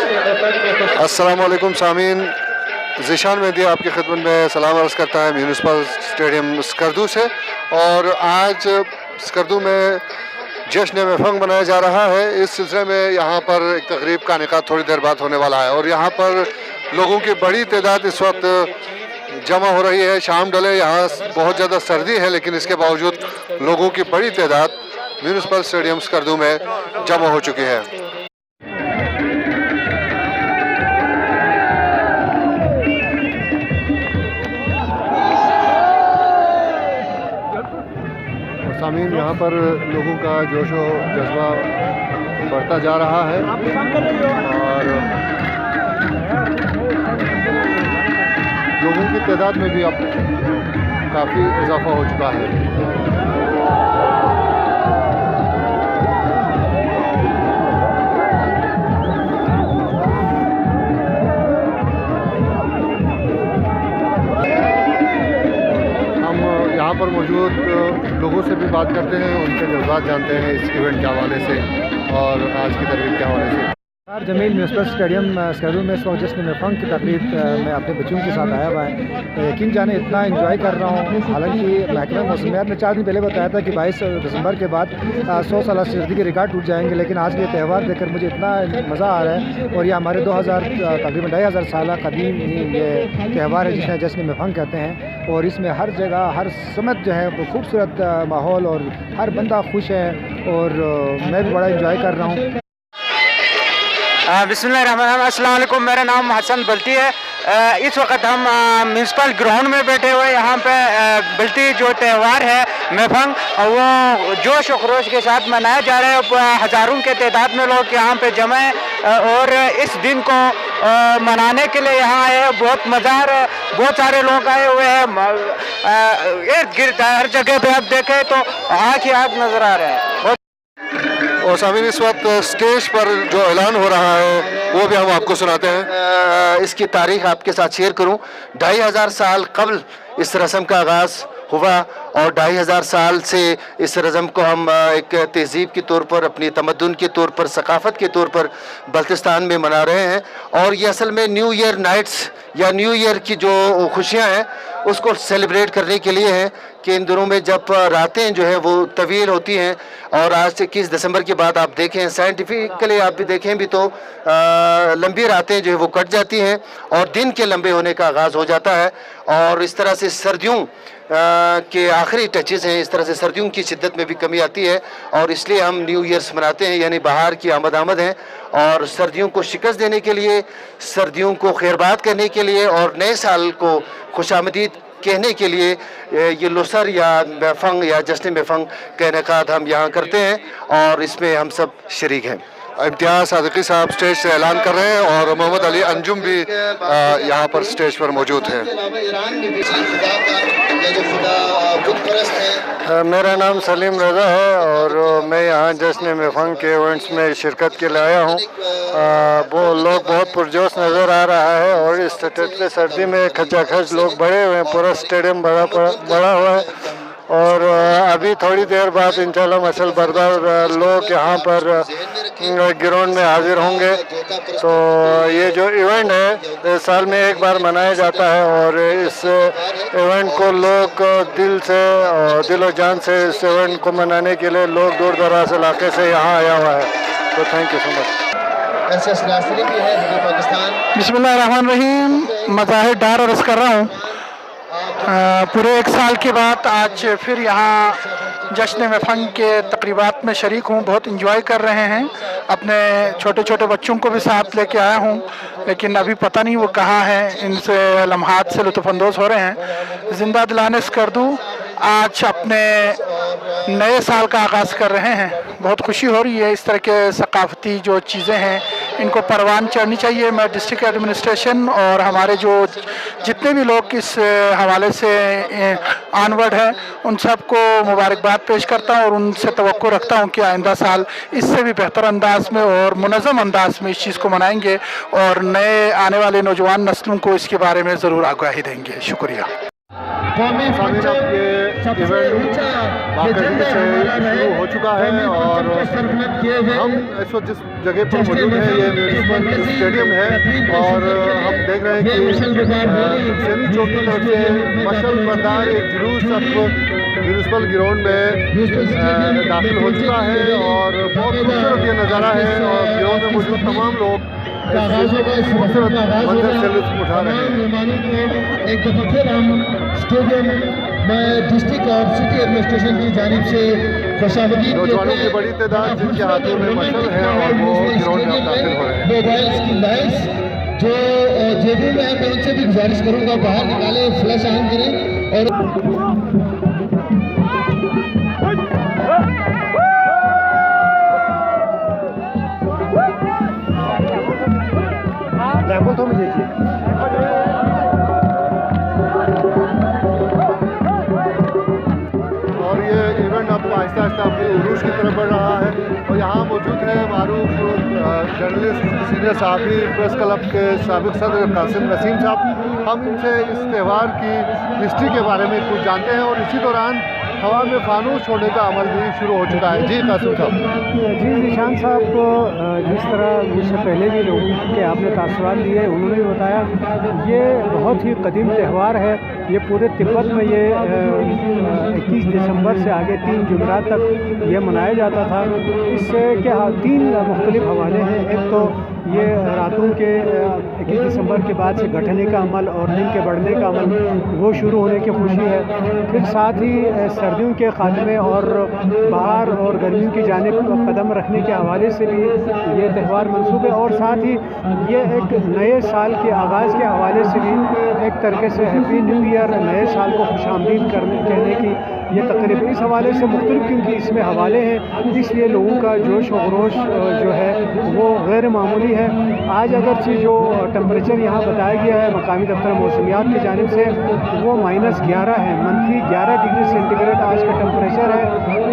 अस्सलाम वालेकुम सामीन, ज़ीशान मेहदी आपकी खिदमत में सलाम अर्ज़ करता है म्यूनिसिपल स्टेडियम स्कर्दू से। और आज स्कर्दू में जश्न महफंग मनाया जा रहा है। इस सिलसिले में यहाँ पर एक तकरीब का इनेकाद थोड़ी देर बाद होने वाला है और यहाँ पर लोगों की बड़ी तादाद इस वक्त जमा हो रही है। शाम डले, यहाँ बहुत ज़्यादा सर्दी है लेकिन इसके बावजूद लोगों की बड़ी तादाद म्यूनिसिपल स्टेडियम स्कर्दू में जमा हो चुकी है। सामीन, यहाँ पर लोगों का जोश व जज्बा बढ़ता जा रहा है और लोगों की तादाद में भी अब काफ़ी इजाफा हो चुका है। यहाँ पर मौजूद लोगों से भी बात करते हैं, उनके जज्बात जानते हैं इस इवेंट के हवाले से और आज की तकरीब के हवाले से। जमील म्यूनिसिपल स्टेडियम स्कर्दू में इस वक्त जश्न महफंग की तकरीब में अपने बच्चों के साथ आया हुआ है। यकीन जाने इतना एंजॉय कर रहा हूँ। हालांकि महकमा मौसमियात ने 4 दिन पहले बताया था कि 22 दिसंबर के बाद 100 साल सर्दी के रिकॉर्ड टूट जाएंगे, लेकिन आज के त्यौहार देखकर मुझे इतना मज़ा आ रहा है। और ये हमारे 2000 तकरीबन 2500 साल कदीम ये त्यौहार है जिसे जश्न महफंग कहते हैं। और इसमें हर जगह हर समत जो है वो खूबसूरत माहौल और हर बंदा खुश है और मैं भी बड़ा इंजॉय कर रहा हूँ। बिस्मिल्लाहिर्रहमानिर्रहीम, अस्सलाम वालेकुम। मेरा नाम हसन बल्टी है। इस वक्त हम म्यूनसिपल ग्राउंड में बैठे हुए। यहाँ पे बल्टी जो त्यौहार है महफंग, वो जोश और खरोश के साथ मनाया जा रहा है। हज़ारों के तादाद में लोग यहाँ पे जमा हैं और इस दिन को मनाने के लिए यहाँ आए हैं। बहुत मज़ा आ रहा है, बहुत सारे लोग आए हुए हैं। इर्द गिर्द हर जगह पे आप देखें तो आँख ही आँख नज़र आ रहे हैं। और सामीन, इस वक्त स्टेज पर जो ऐलान हो रहा है वो भी हम आपको सुनाते हैं। इसकी तारीख आपके साथ शेयर करूं। 2500 साल कबल इस रस्म का आगाज़ हुआ और 2500 साल से इस रस्म को हम एक तहज़ीब के तौर पर, अपनी तमद्दुन के तौर पर, सकाफ़त के तौर पर बल्तिस्तान में मना रहे हैं। और ये असल में न्यू ईयर नाइट्स या न्यू ईयर की जो खुशियाँ हैं उसको सेलिब्रेट करने के लिए है कि इन दिनों में जब रातें जो है वो तवील होती हैं और आज से 21 दिसंबर के बाद आप देखें साइंटिफिकली आप भी देखें भी तो लंबी रातें जो है वो कट जाती हैं और दिन के लंबे होने का आगाज़ हो जाता है। और इस तरह से सर्दियों के आखिरी टचेज़ हैं, इस तरह से सर्दियों की शिद्दत में भी कमी आती है और इसलिए हम न्यू ईयर्स मनाते हैं, यानी बाहर की आमद हैं। और सर्दियों को शिकस्त देने के लिए, सर्दियों को खैरबाद करने के लिए और नए साल को खुशामदीद कहने के लिए ये लुसर या महफंग या जश्न महफंग का इनेकाद हम यहाँ करते हैं और इसमें हम सब शरीक हैं। इम्तियाज़ सादिकी साहब स्टेज से ऐलान कर रहे हैं और मोहम्मद अली अंजुम भी यहाँ पर स्टेज पर मौजूद हैं। मेरा नाम सलीम रज़ा है और मैं यहाँ जश्न महफंग के इवेंट्स में शिरकत के लिए आया हूँ। वो लोग बहुत पुरजोश नज़र आ रहा है और इस पे सर्दी में खचाखच लोग भरे हुए हैं। पूरा स्टेडियम बड़ा हुआ है और अभी थोड़ी देर बाद इंशाल्लाह मसल बरदार लोग यहाँ पर ग्राउंड में हाजिर होंगे। तो ये जो इवेंट है साल में एक बार मनाया जाता है और इस इवेंट को लोग दिल और जान से इस इवेंट को मनाने के लिए लोग दूर दराज इलाके से यहाँ आया हुआ है। तो थैंक यू सो मच। बिस्मिल्लाहिर्रहमानिर्रहीम, मज़ाहिर डार अर्ज़ कर रहा हूँ। पूरे 1 साल के बाद आज फिर यहाँ जश्न महफंग के तकरीबात में शरीक हूँ। बहुत इंजॉय कर रहे हैं। अपने छोटे छोटे बच्चों को भी साथ लेके आया हूँ, लेकिन अभी पता नहीं वो कहाँ हैं। इनसे लम्हात से लुत्फ़अंदोज़ हो रहे हैं। ज़िंदा दिलाने स्कर्दू आज अपने नए साल का आगाज़ कर रहे हैं। बहुत खुशी हो रही है। इस तरह के सकाफ़ती जो चीज़ें हैं इनको परवान चढ़नी चाहिए। मैं डिस्ट्रिक्ट एडमिनिस्ट्रेशन और हमारे जो जितने भी लोग इस हवाले से ऑनवर्ड हैं उन सबको मुबारकबाद पेश करता हूँ और उनसे तवक्को रखता हूँ कि आइंदा साल इससे भी बेहतर अंदाज में और मुनज़्ज़म अंदाज में इस चीज़ को मनाएंगे और नए आने वाले नौजवान नस्लों को इसके बारे में ज़रूर आगाही देंगे। शुक्रिया। सामीन, अब ये इवेंट बाकायदगी से शुरू हो चुका है और हम इस वक्त जिस जगह पर मौजूद हैं ये म्यूनिसिपल स्टेडियम है और हम देख रहे हैं कि हुसैनी चौक की तरफ से मशल बरदार एक जुलूस अब म्यूनिसिपल ग्राउंड में दाखिल हो चुका है और बहुत खूबसूरत ये नज़ारा है और ग्राउंड में मौजूद तमाम लोग खूबसूरत मंजर से लुत्फ उठा रहे हैं। एक दफ़ा फिर हम स्टेडियम में डिस्ट्रिक्ट और सिटी एडमिनिस्ट्रेशन की जानिब से खुशामदीद नौजवानों की बड़ी तादाद जिनके हाथों में मशल है और वो ग्राउंड में दाखिल हो रहे हैं। मोबाइल्स की लाइट्स जो जेबी में है मैं उनसे भी गुजारिश करूँगा बाहर निकालें, फ्लैश ऑन करें और तो मुझे और ये इवेंट अब आहिस्ता आहिस्ता अपनी उरूज की तरफ बढ़ रहा है और यहाँ मौजूद है मारूफ जर्नलिस्ट सीनियर सहाफ़ी प्रेस क्लब के साबिक़ सदर कासिम नसीम साहब। हम इनसे इस त्यौहार की हिस्ट्री के बारे में कुछ जानते हैं और इसी दौरान हवा में फानूस छोड़ने का अमल भी शुरू हो चुका है। जी कासिम साहब। जी निशान साहब को जिस तरह मुझसे पहले भी लोगों के आपने तासुरात दिए उन्होंने भी बताया ये बहुत ही कदीम त्यौहार है। ये पूरे तिब्बत में ये 21 दिसंबर से आगे 3 जुमेरात तक ये मनाया जाता था। इससे क्या 3 मुख्तलिफ हवाले हैं। एक तो ये रातों के 21 दिसंबर के बाद से घटने का अमल और दिन के बढ़ने का अमल वो शुरू होने की खुशी है। फिर साथ ही सर्दियों के ख़ात्मे और बाहर और गर्मियों की जानिब कदम रखने के हवाले से भी ये त्यौहार मंसूब है और साथ ही ये एक नए साल के आगाज़ के हवाले से भी एक तरीके से हैप्पी न्यू ईयर नए साल को खुशामदीद कहने की ये तकरीब इस हवाले से मुख्तलिफ क्योंकि इसमें हवाले हैं इसलिए लोगों का जोश व खरोश जो है वो गैर मामूली है। आज अगरचे जो टेम्परेचर यहाँ बताया गया है मकामी दफ्तर मौसमियात की जानिब से वो -11 है, -11 डिग्री सेंटीग्रेड आज का टेम्परेचर है।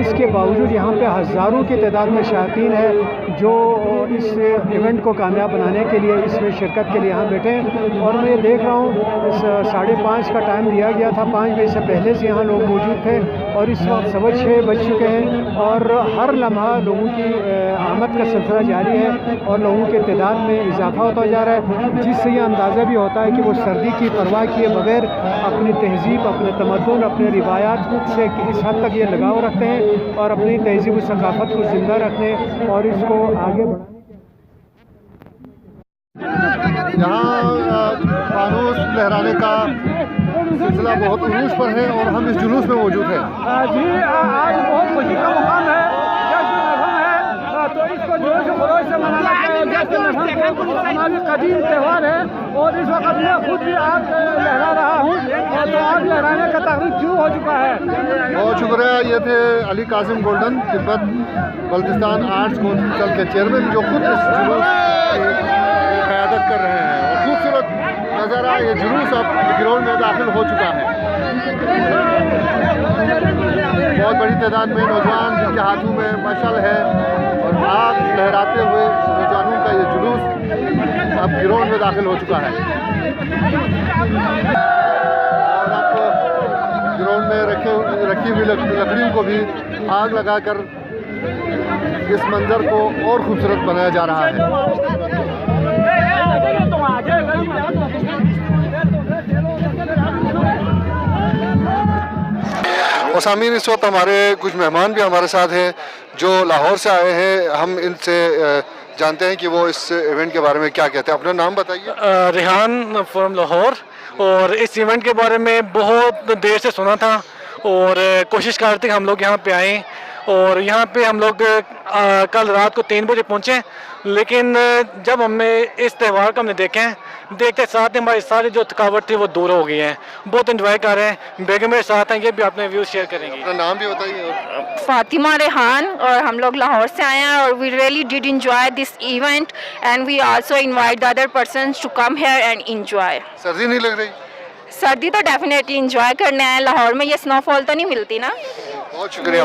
इसके बावजूद यहाँ पे हज़ारों की तादाद में शायकीन है जो इस इवेंट को कामयाब बनाने के लिए इसमें शिरकत के लिए यहाँ बैठे हैं। और मैं देख रहा हूँ 5:30 का टाइम दिया गया था, 5 बजे से पहले से यहाँ लोग मौजूद थे और इस वक्त 6:15 बज चुके हैं और हर लम्हा लोगों की आमद का सिलसिला जारी है और लोगों के तादाद में इजाफा होता जा रहा है, जिससे ये अंदाज़ा भी होता है कि वो सर्दी की परवाह किए बगैर अपनी तहज़ीब, अपने तमद्दुन, अपने रिवायात से इस हद तक ये लगाव रखते हैं और अपनी तहज़ीब और सकाफ़त को ज़िंदा रखने और इसको आगे बढ़ाने। यहाँ फानूस लहराने का सिलसिला बहुत उरूज पर है और हम इस जुलूस में मौजूद हैं। जी आज बहुत खुशी का मुकाम है, तो इसको जोश खरोश से मनाना चाहिए। हमारी कदीम त्यौहार है और इस वक्त मैं खुद भी आग लहरा रहा हूँ और तो आग लहराने का तकरीब शुरू हो चुका है। बहुत शुक्रिया। ये थे अली कासिम गोल्डन तिब्बत बल्तिस्तान आर्ट्स काउंसिल के चेयरमैन जो खुद इस जुलूस की क़यादत कर रहे हैं और खूबसूरत नज़ारा ये जुलूस अब ग्राउंड में दाखिल हो चुका है। बहुत बड़ी तादाद में नौजवान जिनके हाथों में मशल है और आग लहराते हुए नौजवानों का ये जुलूस अब ग्राउंड में दाखिल हो चुका है और अब ग्राउंड में रखी हुई लकड़ियों को भी आग लगाकर इस मंजर को और खूबसूरत बनाया जा रहा है। और सामीन इस वक्त हमारे कुछ मेहमान भी हमारे साथ हैं जो लाहौर से आए हैं। हम इनसे जानते हैं कि वो इस इवेंट के बारे में क्या कहते हैं। अपना नाम बताइए। रेहान फ्रॉम लाहौर। और इस इवेंट के बारे में बहुत देर से सुना था और कोशिश कर रहे थे हम लोग यहाँ पे आएँ और यहाँ पे हम लोग कल रात को 3 बजे पहुँचे, लेकिन जब हमने इस त्यौहार को हमने देखते साथ ही हमारी सारी जो थकावट थी वो दूर हो गई है। बहुत एंजॉय कर रहे हैं। बेगम मेरे साथ हैं, ये भी अपने व्यूज शेयर करेंगी। अपना नाम भी बताइए। फातिमा रेहान और हम लोग लाहौर से आए हैं और we really did enjoy this event and we also invite the other persons to come here and enjoy. सर्दी नहीं लग रही? सर्दी तो डेफिनेटली एंजॉय करने आए। लाहौर में ये स्नोफॉल तो नहीं मिलती ना। बहुत शुक्रिया।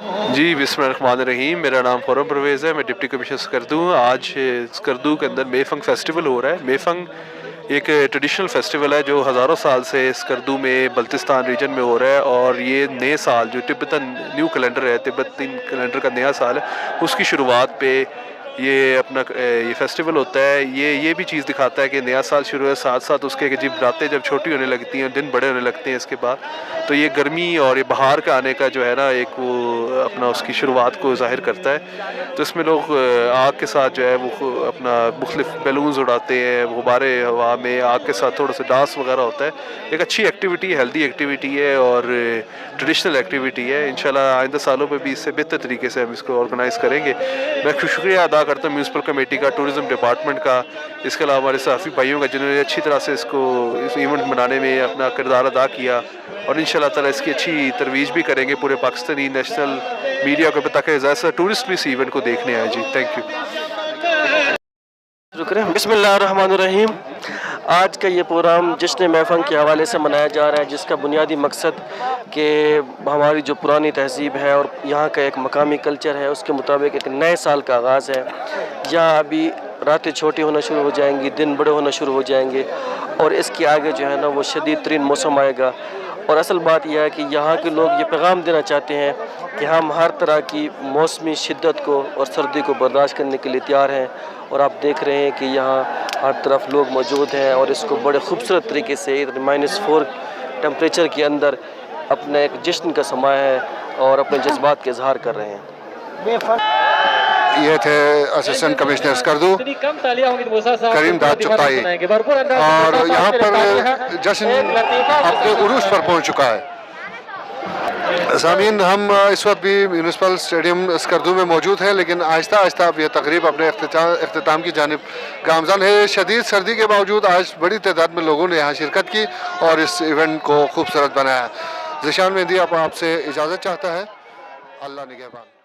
जी बिस्मिल्लाहिर्रहमानिर्रहीम। मेरा नाम खुर्रम परवेज़ है, मैं डिप्टी कमिश्नर स्कर्दू हूँ। आज स्कर्दू के अंदर मेफंग फेस्टिवल हो रहा है। मेफंग एक ट्रेडिशनल फेस्टिवल है जो हज़ारों साल से स्कर्दू में बल्तिस्तान रीजन में हो रहा है, और ये नए साल जो तिब्बतन न्यू कैलेंडर है, तिब्बतन कैलेंडर का नया साल है, उसकी शुरुआत पे ये अपना ये फेस्टिवल होता है। ये भी चीज़ दिखाता है कि नया साल शुरू है, साथ साथ उसके अजीब रातें जब छोटी होने लगती हैं, दिन बड़े होने लगते हैं इसके बाद, तो ये गर्मी और ये बहार का आने का जो है ना एक वो अपना उसकी शुरुआत को ज़ाहिर करता है। तो इसमें लोग आग के साथ जो है वो अपना मुख्तलिफ बैलून्स उड़ाते हैं, गुब्बारे हवा में, आग के साथ थोड़ा सा डांस वगैरह होता है। एक अच्छी एक्टिविटी, हेल्दी एक्टिविटी है और ट्रेडिशनल एक्टिविटी है। इंशाल्लाह आइंदा सालों में भी इससे बेहतर तरीके से हम इसको ऑर्गेनाइज़ करेंगे। मैं शुक्रिया अदा करता हूँ म्यूनसिपल कमेटी का, टूरिज़म डिपार्टमेंट का, इसके अलावा हमारे सहाफ़ी भाइयों का जिन्होंने अच्छी तरह से इस इवेंट मनाने में अपना किरदार अदा किया, और इंशाल्लाह ताला इसकी अच्छी तरवीज भी करेंगे पूरे पाकिस्तानी नेशनल मीडिया को, ताकि ज़्यादा टूरिस्ट भी इस इवेंट को देखने आए। जी थैंक यू। बिस्मिल्लाहिर्रहमानिर्रहीम। आज का ये प्रोग्राम जश्न महफंग के हवाले से मनाया जा रहा है, जिसका बुनियादी मकसद कि हमारी जो पुरानी तहज़ीब है और यहाँ का एक मकामी कल्चर है, उसके मुताबिक एक नए साल का आगाज़ है। यहाँ अभी रातें छोटी होना शुरू हो जाएंगी, दिन बड़े होना शुरू हो जाएंगे, और इसके आगे जो है ना वो शदीद तरीन मौसम आएगा। और असल बात यह है कि यहाँ के लोग ये पैगाम देना चाहते हैं कि हम हर तरह की मौसमी शिद्दत को और सर्दी को बर्दाश्त करने के लिए तैयार हैं। और आप देख रहे हैं कि यहाँ हर तरफ लोग मौजूद हैं और इसको बड़े खूबसूरत तरीके से -4 टेम्परेचर के अंदर अपने एक जश्न का समा है और अपने जज्बात के इजहार कर रहे हैं। ये थे असिस्टेंट कमिश्नर स्कर्दू करीम दाद चुगताई, और यहाँ पर जश्न अपने उरूज पर पहुँच चुका है। सामीन, हम इस वक्त भी म्यूनसिपल स्टेडियम स्कर्दू में मौजूद हैं, लेकिन आहिस्ता आहिस्ता अब यह तकरीब अपने अख्तिताम की जानिब गामज़न है। शदीद सर्दी के बावजूद आज बड़ी तादाद में लोगों ने यहाँ शिरकत की और इस इवेंट को खूबसूरत बनाया। ज़िशान मेहंदी अब आपसे इजाज़त चाहता है। अल्लाह निगहबान।